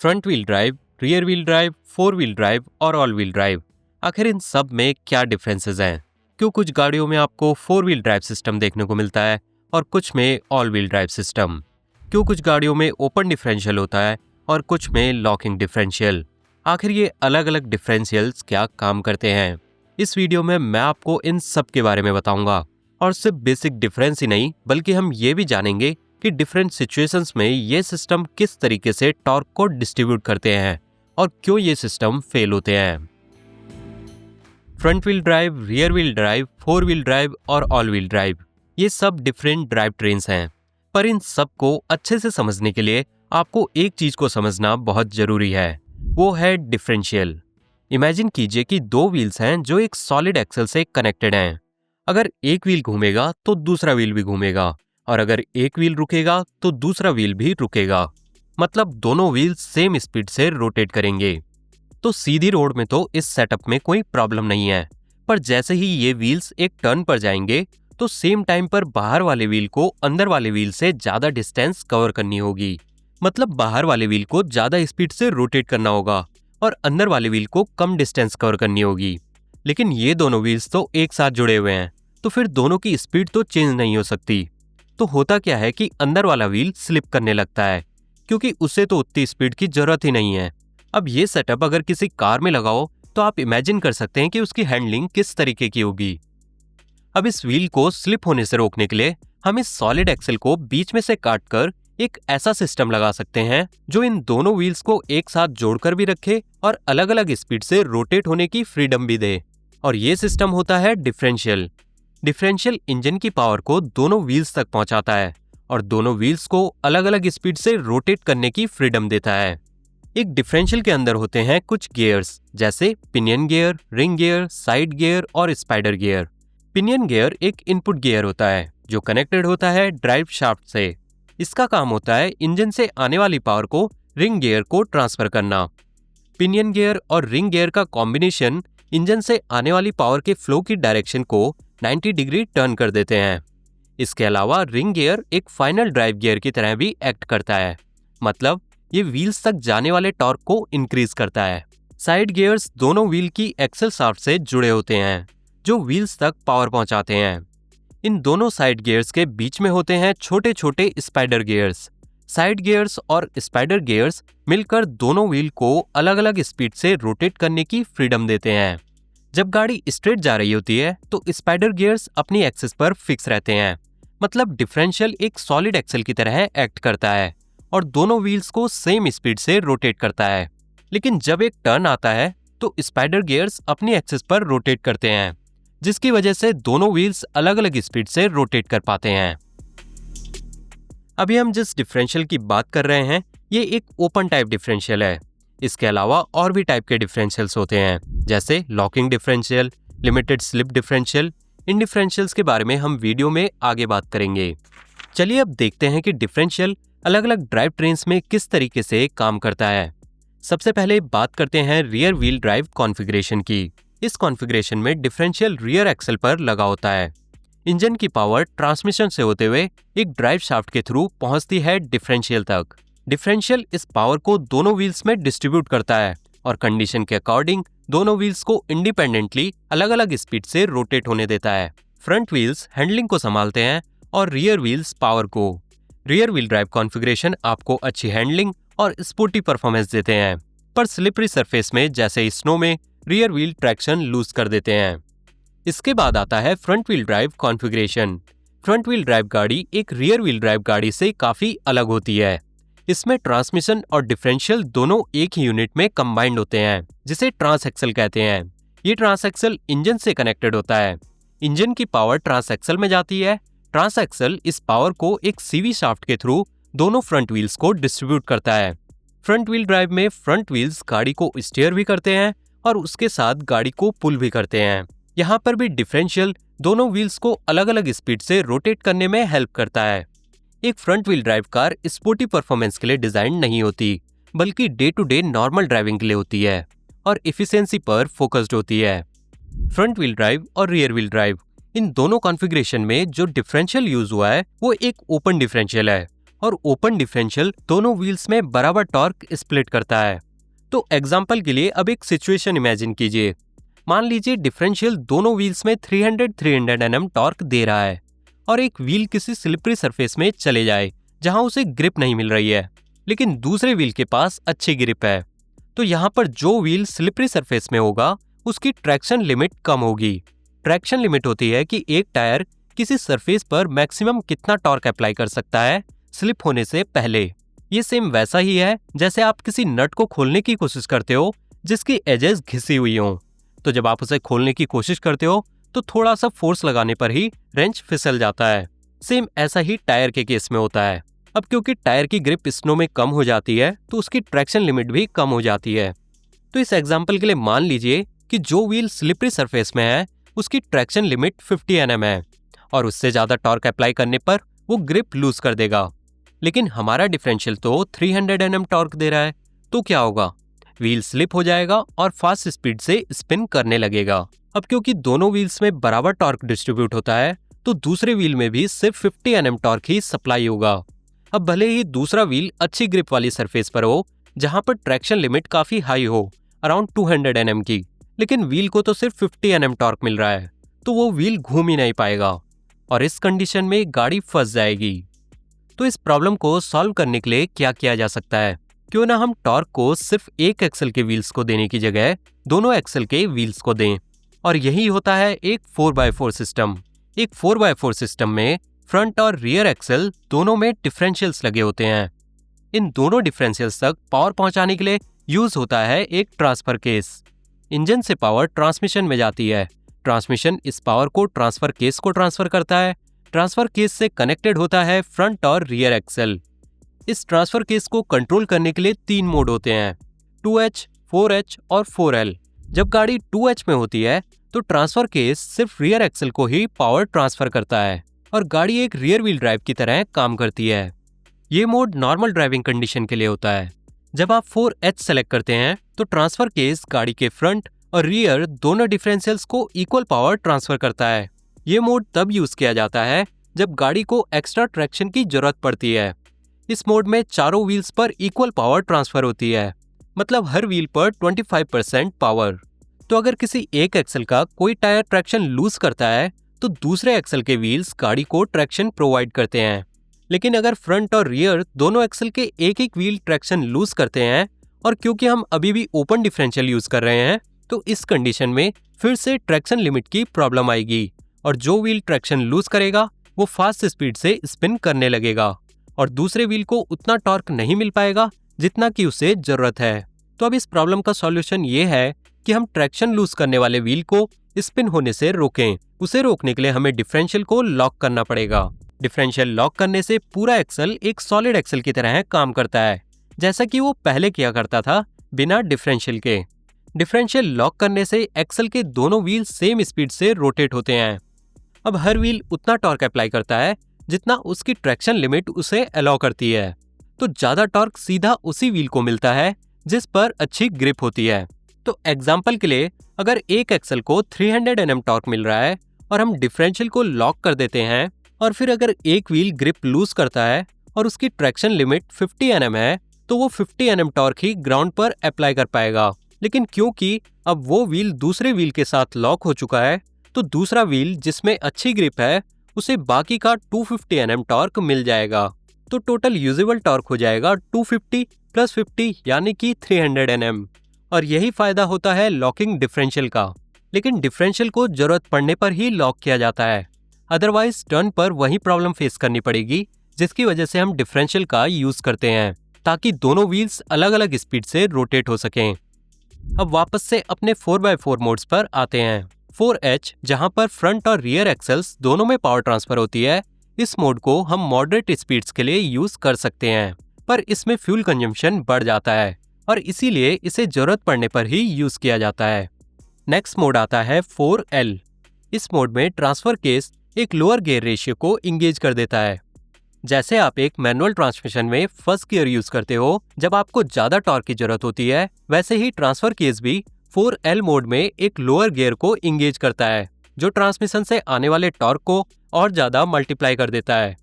Front wheel drive, rear wheel drive, four wheel drive और all wheel drive, आखिर इन सब में क्या डिफरेंसेस हैं? क्यों कुछ गाड़ियों में आपको फोर व्हील ड्राइव सिस्टम देखने को मिलता है और कुछ में ऑल व्हील ड्राइव सिस्टम? क्यों कुछ गाड़ियों में ओपन डिफरेंशियल होता है और कुछ में लॉकिंग डिफरेंशियल? आखिर ये अलग अलग डिफरेंशियल्स क्या काम करते हैं? इस वीडियो में मैं आपको इन सब के बारे में बताऊंगा। और सिर्फ बेसिक डिफरेंस ही नहीं, बल्कि हम ये भी जानेंगे कि डिफरेंट सिचुएशंस में ये सिस्टम किस तरीके से टॉर्क को डिस्ट्रीब्यूट करते हैं और क्यों ये सिस्टम फेल होते हैं। Front wheel drive, rear wheel drive, four wheel drive और ऑल व्हील ड्राइव, ये सब डिफरेंट ड्राइव ट्रेन्स हैं। पर इन सब को अच्छे से समझने के लिए आपको एक चीज को समझना बहुत जरूरी है, वो है डिफरेंशियल। इमेजिन कीजिए कि दो व्हील्स हैं जो एक सॉलिड एक्सल से कनेक्टेड हैं। अगर एक व्हील घूमेगा तो दूसरा व्हील भी घूमेगा, और अगर एक व्हील रुकेगा तो दूसरा व्हील भी रुकेगा। मतलब दोनों व्हील सेम स्पीड से रोटेट करेंगे। तो सीधी रोड में तो इस सेटअप में कोई प्रॉब्लम नहीं है, पर जैसे ही ये व्हील्स एक टर्न पर जाएंगे तो सेम टाइम पर बाहर वाले व्हील को अंदर वाले व्हील से ज्यादा डिस्टेंस कवर करनी होगी। मतलब बाहर वाले व्हील को ज्यादा स्पीड से रोटेट करना होगा और अंदर वाले व्हील को कम डिस्टेंस कवर करनी होगी। लेकिन ये दोनों व्हील्स तो एक साथ जुड़े हुए हैं, तो फिर दोनों की स्पीड तो चेंज नहीं हो सकती। तो होता क्या है कि अंदर वाला व्हील स्लिप करने लगता है, क्योंकि उसे तो उतनी स्पीड की जरूरत ही नहीं है। अब ये सेटअप अगर किसी कार में लगा हो तो आप इमेजिन कर सकते हैं कि उसकी हैंडलिंग किस तरीके की होगी। अब इस व्हील को स्लिप होने से रोकने के लिए हम इस सॉलिड एक्सल को बीच में से काटकर एक ऐसा सिस्टम लगा सकते हैं जो इन दोनों व्हील्स को एक साथ जोड़कर भी रखे और अलग अलग स्पीड से रोटेट होने की फ्रीडम भी दे। और ये सिस्टम होता है डिफरेंशियल। डिफरेंशियल इंजन की पावर को दोनों व्हील्स तक पहुंचाता है और दोनों व्हील्स को अलग अलग स्पीड से रोटेट करने की फ्रीडम देता है। एक डिफरेंशियल के अंदर होते हैं कुछ गियर्स, जैसे pinion gear, ring gear, side gear और स्पाइडर गियर। पिनियन गियर एक इनपुट गियर होता है जो कनेक्टेड होता है ड्राइव शाफ्ट से। इसका काम होता है इंजन से आने वाली पावर को रिंग गियर को ट्रांसफर करना। पिनियन गियर और रिंग गियर का कॉम्बिनेशन इंजन से आने वाली पावर के फ्लो की डायरेक्शन को 90 डिग्री टर्न कर देते हैं। इसके अलावा रिंग गियर एक फाइनल ड्राइव गियर की तरह भी एक्ट करता है। मतलब ये व्हील्स तक जाने वाले टॉर्क को इंक्रीज करता है। साइड गियर्स दोनों व्हील की एक्सल शाफ्ट से जुड़े होते हैं जो व्हील्स तक पावर पहुंचाते हैं। इन दोनों साइड गियर्स के बीच में होते हैं छोटे छोटे स्पाइडर गियर्स। साइड गियर्स और स्पाइडर गियर्स मिलकर दोनों व्हील को अलग अलग स्पीड से रोटेट करने की फ्रीडम देते हैं। जब गाड़ी स्ट्रेट जा रही होती है तो स्पाइडर गियर्स अपनी एक्सिस पर फिक्स रहते हैं। मतलब डिफरेंशियल एक सॉलिड एक्सल की तरह एक्ट करता है और दोनों व्हील्स को सेम स्पीड से रोटेट करता है। लेकिन जब एक टर्न आता है तो स्पाइडर गियर्स अपनी एक्सिस पर रोटेट करते हैं, जिसकी वजह से दोनों व्हील्स अलग अलग स्पीड से रोटेट कर पाते हैं। अभी हम जिस डिफरेंशियल की बात कर रहे हैं ये एक ओपन टाइप डिफरेंशियल है। इसके अलावा और भी टाइप के डिफरेंशियल्स होते हैं, जैसे locking differential, limited slip differential. इन डिफरेंशियल्स के बारे में हम वीडियो में आगे बात करेंगे। चलिए अब देखते हैं कि डिफरेंशियल अलग अलग ड्राइव ट्रेन्स में किस तरीके से काम करता है। सबसे पहले बात करते हैं रियर व्हील ड्राइव कॉन्फ़िगरेशन की। इस कॉन्फ़िगरेशन में डिफरेंशियल रियर एक्सल पर लगा होता है। इंजन की पावर ट्रांसमिशन से होते हुए एक ड्राइव शाफ्ट के थ्रू पहुंचती है डिफरेंशियल तक। डिफरेंशियल इस पावर को दोनों व्हील्स में डिस्ट्रीब्यूट करता है और कंडीशन के अकॉर्डिंग दोनों व्हील्स को इंडिपेंडेंटली अलग अलग स्पीड से रोटेट होने देता है। फ्रंट व्हील्स हैंडलिंग को संभालते हैं और रियर व्हील्स पावर को। रियर व्हील ड्राइव कॉन्फ़िगरेशन आपको अच्छी हैंडलिंग और स्पोर्टी परफॉर्मेंस देते हैं, पर स्लिपरी सरफेस में जैसे स्नो में रियर व्हील ट्रैक्शन लूज कर देते हैं। इसके बाद आता है front wheel drive configuration. Front wheel drive गाड़ी एक रियर व्हील ड्राइव गाड़ी से काफी अलग होती है। इसमें ट्रांसमिशन और डिफरेंशियल दोनों एक ही यूनिट में कंबाइंड होते हैं, जिसे ट्रांस एक्सल कहते हैं। ये ट्रांस एक्सल इंजन से कनेक्टेड होता है। इंजन की पावर ट्रांस एक्सल में जाती है। ट्रांस एक्सल इस पावर को एक सीवी शाफ्ट के थ्रू दोनों फ्रंट व्हील्स को डिस्ट्रीब्यूट करता है। फ्रंट व्हील ड्राइव में फ्रंट व्हील्स गाड़ी को स्टीयर भी करते हैं और उसके साथ गाड़ी को पुल भी करते हैं। यहाँ पर भी डिफरेंशियल दोनों व्हील्स को अलग अलग स्पीड से रोटेट करने में हेल्प करता है। एक front wheel drive car sporty performance के लिए डिजाइन नहीं होती, बल्कि day to day normal driving के लिए होती है और एफिशिएंसी पर फोकस्ड होती है। फ्रंट व्हील ड्राइव और रियर व्हील ड्राइव, इन दोनों कॉन्फ़िगरेशन में जो डिफरेंशियल यूज हुआ है वो एक ओपन डिफरेंशियल है और ओपन डिफरेंशियल दोनों व्हील्स में बराबर टॉर्क स्प्लिट करता है। तो एग्जाम्पल के लिए अब एक सिचुएशन इमेजिन कीजिए। मान लीजिए डिफरेंशियल दोनों व्हील्स में 300 Nm टॉर्क दे रहा है और एक व्हील किसी स्लिपरी सरफेस में चले जाए जहां उसे ग्रिप नहीं मिल रही है, लेकिन दूसरे व्हील के पास अच्छी ग्रिप है। तो यहाँ पर जो व्हील स्लिपरी सरफेस में होगा उसकी ट्रैक्शन लिमिट कम होगी। ट्रैक्शन लिमिट होती है कि एक टायर किसी सरफेस पर मैक्सिमम कितना टॉर्क अप्लाई कर सकता है स्लिप होने से पहले। ये सेम वैसा ही है जैसे आप किसी नट को खोलने की कोशिश करते हो जिसकी एजेस घिसी हुई हों। तो जब आप उसे खोलने की कोशिश करते हो तो थोड़ा सा फोर्स लगाने पर ही रेंच फिसल जाता है। सेम ऐसा ही टायर के केस में होता है। अब क्योंकि टायर की ग्रिप स्नो में कम हो जाती है तो उसकी ट्रैक्शन लिमिट भी कम हो जाती है। तो इस एग्जांपल के लिए मान लीजिए कि जो व्हील स्लिपरी सरफेस में है उसकी ट्रैक्शन लिमिट 50 Nm है और उससे ज्यादा टॉर्क अप्लाई करने पर वो ग्रिप लूज कर देगा। लेकिन हमारा डिफरेंशियल तो 300 Nm टॉर्क दे रहा है, तो क्या होगा? व्हील स्लिप हो जाएगा और फास्ट स्पीड से स्पिन करने लगेगा। अब क्योंकि दोनों व्हील्स में बराबर टॉर्क डिस्ट्रीब्यूट होता है तो दूसरे व्हील में भी सिर्फ 50 Nm टॉर्क ही सप्लाई होगा। अब भले ही दूसरा व्हील अच्छी ग्रिप वाली सरफेस पर हो जहां पर ट्रैक्शन लिमिट काफी हाई हो, अराउंड 200 Nm की, लेकिन व्हील को तो सिर्फ 50 Nm टॉर्क मिल रहा है, तो वो व्हील घूम ही नहीं पाएगा और इस कंडीशन में गाड़ी फंस जाएगी। तो इस प्रॉब्लम को सॉल्व करने के लिए क्या किया जा सकता है? क्यों ना हम टॉर्क को सिर्फ एक एक्सल के व्हील्स को देने की जगह दोनों एक्सल के व्हील्स को दें। और यही होता है एक 4x4 सिस्टम। एक 4x4 सिस्टम में फ्रंट और रियर एक्सल दोनों में डिफरेंशियल्स लगे होते हैं। इन दोनों डिफरेंशियल्स तक पावर पहुंचाने के लिए यूज होता है एक ट्रांसफर केस। इंजन से पावर ट्रांसमिशन में जाती है, ट्रांसमिशन इस पावर को ट्रांसफर केस को ट्रांसफर करता है, ट्रांसफर केस से कनेक्टेड होता है फ्रंट और रियर एक्सल। इस ट्रांसफर केस को कंट्रोल करने के लिए 3 मोड होते हैं, 2H, 4H और 4L। जब गाड़ी 2H में होती है तो ट्रांसफर केस सिर्फ रियर एक्सल को ही पावर ट्रांसफर करता है और गाड़ी एक रियर व्हील ड्राइव की तरह काम करती है। ये मोड नॉर्मल ड्राइविंग कंडीशन के लिए होता है। जब आप 4H सेलेक्ट करते हैं तो ट्रांसफर केस गाड़ी के फ्रंट और रियर दोनों डिफरेंशियल्स को इक्वल पावर ट्रांसफर करता है। ये मोड तब यूज किया जाता है जब गाड़ी को एक्स्ट्रा ट्रैक्शन की जरूरत पड़ती है। इस मोड में चारों व्हील्स पर इक्वल पावर ट्रांसफर होती है, मतलब हर व्हील पर 25% पावर। तो अगर किसी एक एक्सल का कोई टायर ट्रैक्शन लूज करता है तो दूसरे एक्सल के व्हील्स गाड़ी को ट्रैक्शन प्रोवाइड करते हैं। लेकिन अगर फ्रंट और रियर दोनों एक्सल के एक एक व्हील ट्रैक्शन लूज करते हैं और क्योंकि हम अभी भी ओपन डिफरेंशियल यूज कर रहे हैं तो इस कंडीशन में फिर से ट्रैक्शन लिमिट की प्रॉब्लम आएगी और जो व्हील ट्रैक्शन लूज करेगा वो फास्ट स्पीड से स्पिन करने लगेगा और दूसरे व्हील को उतना टॉर्क नहीं मिल पाएगा जितना कि उसे जरूरत है। तो अब इस प्रॉब्लम का सॉल्यूशन ये है कि हम ट्रैक्शन लूज करने वाले व्हील को स्पिन होने से रोकें। उसे रोकने के लिए हमें डिफरेंशियल को लॉक करना पड़ेगा। डिफरेंशियल लॉक करने से पूरा एक्सल एक सॉलिड एक्सल की तरह काम करता है, जैसा कि वो पहले किया करता था बिना डिफरेंशियल के। डिफरेंशियल लॉक करने से एक्सल के दोनों व्हील सेम स्पीड से रोटेट होते हैं। अब हर व्हील उतना टॉर्क अप्लाई करता है जितना उसकी ट्रैक्शन लिमिट उसे अलाउ करती है। तो ज्यादा टॉर्क सीधा उसी व्हील को मिलता है जिस पर अच्छी ग्रिप होती है। तो एग्जाम्पल के लिए अगर एक एक्सल को 300 Nm टॉर्क मिल रहा है और हम डिफरेंशियल को लॉक कर देते हैं और फिर अगर एक व्हील ग्रिप लूज करता है और उसकी ट्रैक्शन लिमिट 50 Nm है तो वो 50 Nm टॉर्क ही ग्राउंड पर अप्लाई कर पाएगा। लेकिन क्योंकि अब वो व्हील दूसरे व्हील के साथ लॉक हो चुका है तो दूसरा व्हील जिसमें अच्छी ग्रिप है उसे बाकी का 250 Nm टॉर्क मिल जाएगा। तो टोटल यूजेबल टॉर्क हो जाएगा 250 + 50 यानी कि 300 Nm। और यही फायदा होता है लॉकिंग डिफरेंशियल का। लेकिन डिफरेंशियल को जरूरत पड़ने पर ही लॉक किया जाता है, अदरवाइज टर्न पर वही प्रॉब्लम फेस करनी पड़ेगी जिसकी वजह से हम डिफरेंशियल का यूज करते हैं ताकि दोनों व्हील्स अलग अलग स्पीड से रोटेट हो सकें। अब वापस से अपने 4x4 मोड्स पर आते हैं। 4H जहां पर फ्रंट और रियर एक्सल्स दोनों में पावर ट्रांसफर होती है, इस मोड को हम मॉडरेट स्पीड्स के लिए यूज कर सकते हैं, पर इसमें फ्यूल कंजम्पशन बढ़ जाता है और इसीलिए इसे जरूरत पड़ने पर ही यूज किया जाता है। नेक्स्ट मोड आता है 4L। इस मोड में ट्रांसफर केस एक लोअर गियर रेशियो को इंगेज कर देता है। जैसे आप एक मैनुअल ट्रांसमिशन में फर्स्ट गियर यूज करते हो जब आपको ज्यादा टॉर्क की जरूरत होती है, वैसे ही ट्रांसफर केस भी 4L मोड में एक लोअर गियर को इंगेज करता है जो ट्रांसमिशन से आने वाले टॉर्क को और ज्यादा मल्टीप्लाई कर देता है।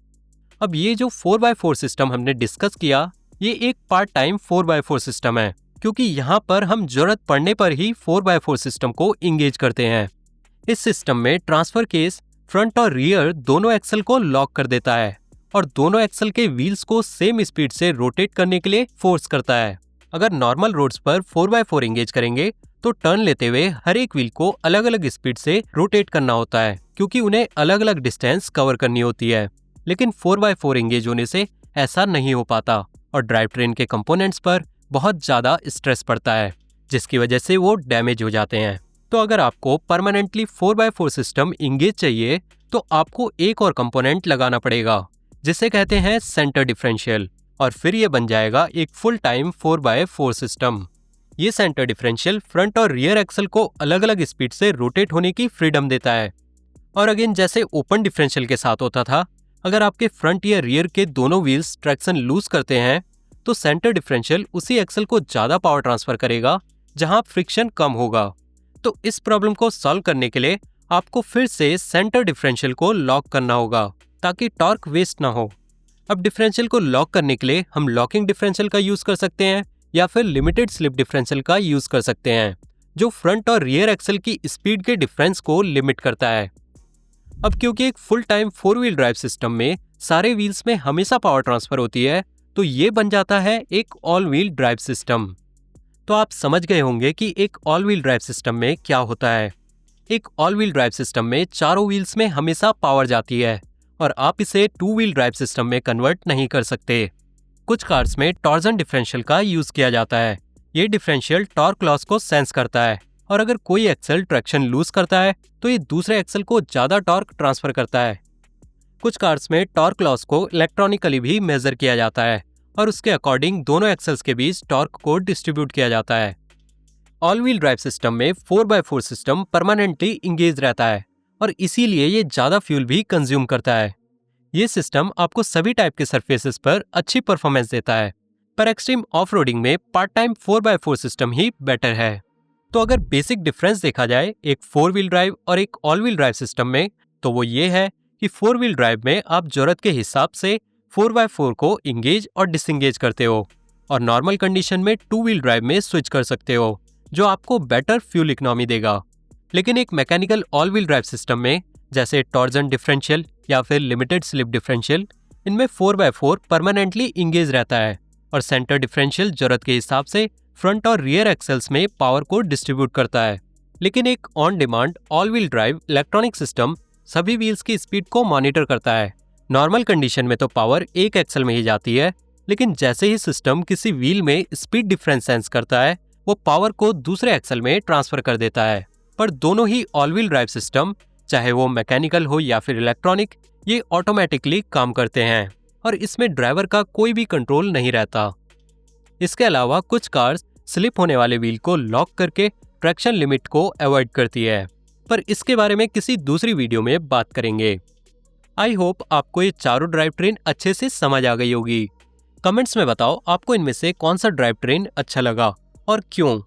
अब ये जो 4x4 सिस्टम हमने डिस्कस किया, ये एक पार्ट टाइम 4x4 सिस्टम है, क्योंकि यहाँ पर हम जरूरत पड़ने पर ही 4x4 सिस्टम को इंगेज करते हैं। इस सिस्टम में ट्रांसफर केस फ्रंट और रियर दोनों एक्सल को लॉक कर देता है और दोनों एक्सल के व्हील्स को सेम स्पीड से रोटेट करने के लिए फोर्स करता है। अगर नॉर्मल रोड्स पर 4x4 इंगेज करेंगे तो टर्न लेते हुए हर एक व्हील को अलग अलग स्पीड से रोटेट करना होता है, क्योंकि उन्हें अलग अलग डिस्टेंस कवर करनी होती है। लेकिन 4x4 इंगेज होने से ऐसा नहीं हो पाता और ड्राइव ट्रेन के कंपोनेंट्स पर बहुत ज़्यादा स्ट्रेस पड़ता है, जिसकी वजह से वो डैमेज हो जाते हैं। तो अगर आपको परमानेंटली 4x4 सिस्टम इंगेज चाहिए तो आपको एक और कंपोनेंट लगाना पड़ेगा, जिसे कहते हैं सेंटर डिफरेंशियल, और फिर ये बन जाएगा एक फुल टाइम 4x4 सिस्टम। ये सेंटर डिफरेंशियल फ्रंट और रियर एक्सल को अलग अलग स्पीड से रोटेट होने की फ्रीडम देता है। और अगेन जैसे ओपन डिफरेंशियल के साथ होता था, अगर आपके फ्रंट या रियर के दोनों व्हील्स ट्रैक्शन लूज करते हैं तो सेंटर डिफरेंशियल उसी एक्सल को ज़्यादा पावर ट्रांसफर करेगा जहां फ्रिक्शन कम होगा। तो इस प्रॉब्लम को सॉल्व करने के लिए आपको फिर से सेंटर डिफरेंशियल को लॉक करना होगा ताकि टॉर्क वेस्ट ना हो। अब डिफरेंशियल को लॉक करने के लिए हम लॉकिंग डिफरेंशियल का यूज कर सकते हैं या फिर लिमिटेड स्लिप डिफरेंशियल का यूज कर सकते हैं, जो फ्रंट और रियर एक्सल की स्पीड के डिफरेंस को लिमिट करता है। अब क्योंकि एक full time 4 wheel drive system में सारे व्हील्स में हमेशा पावर ट्रांसफर होती है, तो ये बन जाता है एक ऑल व्हील ड्राइव सिस्टम। तो आप समझ गए होंगे कि एक ऑल व्हील ड्राइव सिस्टम में क्या होता है। एक ऑल व्हील ड्राइव सिस्टम में चारों व्हील्स में हमेशा पावर जाती है और आप इसे 2 व्हील ड्राइव सिस्टम में कन्वर्ट नहीं कर सकते। कुछ कार्स में टॉर्जन डिफरेंशियल का यूज किया जाता है। ये डिफरेंशियल टॉर्क लॉस को सेंस करता है और अगर कोई एक्सल ट्रैक्शन लूज करता है तो ये दूसरे एक्सल को ज्यादा टॉर्क ट्रांसफर करता है। कुछ कार्स में टॉर्क लॉस को इलेक्ट्रॉनिकली भी मेजर किया जाता है और उसके अकॉर्डिंग दोनों एक्सल्स के बीच टॉर्क को डिस्ट्रीब्यूट किया जाता है। ऑल व्हील ड्राइव सिस्टम में 4x4 सिस्टम परमानेंटली इंगेज रहता है और इसीलिए ये ज़्यादा फ्यूल भी कंज्यूम करता है। ये सिस्टम आपको सभी टाइप के सरफेसेस पर अच्छी परफॉर्मेंस देता है, पर एक्सट्रीम ऑफ रोडिंग में पार्ट टाइम 4x4 सिस्टम ही बेटर है। तो अगर बेसिक डिफरेंस देखा जाए एक 4 व्हील ड्राइव और एक ऑल व्हील ड्राइव सिस्टम में, तो वो ये है कि 4 व्हील ड्राइव में आप जरूरत के हिसाब से 4x4 को इंगेज और डिसंगेज करते हो और नॉर्मल कंडीशन में 2 व्हील ड्राइव में स्विच कर सकते हो, जो आपको बेटर फ्यूल इकोनॉमी देगा। लेकिन एक mechanical all wheel drive system में जैसे टॉर्जन डिफरेंशियल या फिर लिमिटेड स्लिप डिफरेंशियल, इनमें 4x4 परमानेंटली इंगेज रहता है और सेंटर डिफरेंशियल जरूरत के हिसाब से फ्रंट और रियर एक्सेल्स में पावर को डिस्ट्रीब्यूट करता है। लेकिन एक on demand all wheel drive electronic system सभी व्हील्स की स्पीड को मॉनिटर करता है। नॉर्मल कंडीशन में तो पावर एक एक्सल में ही जाती है, लेकिन जैसे ही सिस्टम किसी व्हील में स्पीड डिफरेंस सेंस करता है, वो पावर को दूसरे एक्सल में ट्रांसफर कर देता है। पर दोनों ही ऑल व्हील ड्राइव सिस्टम, चाहे वो मैकेनिकल हो या फिर इलेक्ट्रॉनिक, ये ऑटोमेटिकली काम करते हैं और इसमें ड्राइवर का कोई भी कंट्रोल नहीं रहता। इसके अलावा कुछ कार्स स्लिप होने वाले व्हील को लॉक करके ट्रैक्शन लिमिट को अवॉइड करती है, पर इसके बारे में किसी दूसरी वीडियो में बात करेंगे। आई होप आपको ये चारों ड्राइव ट्रेन अच्छे से समझ आ गई होगी। कमेंट्स में बताओ आपको इनमें से कौन सा ड्राइव ट्रेन अच्छा लगा और क्यों।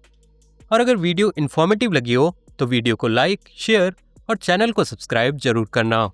और अगर वीडियो इन्फॉर्मेटिव लगी हो तो वीडियो को लाइक, शेयर और चैनल को सब्सक्राइब जरूर करना।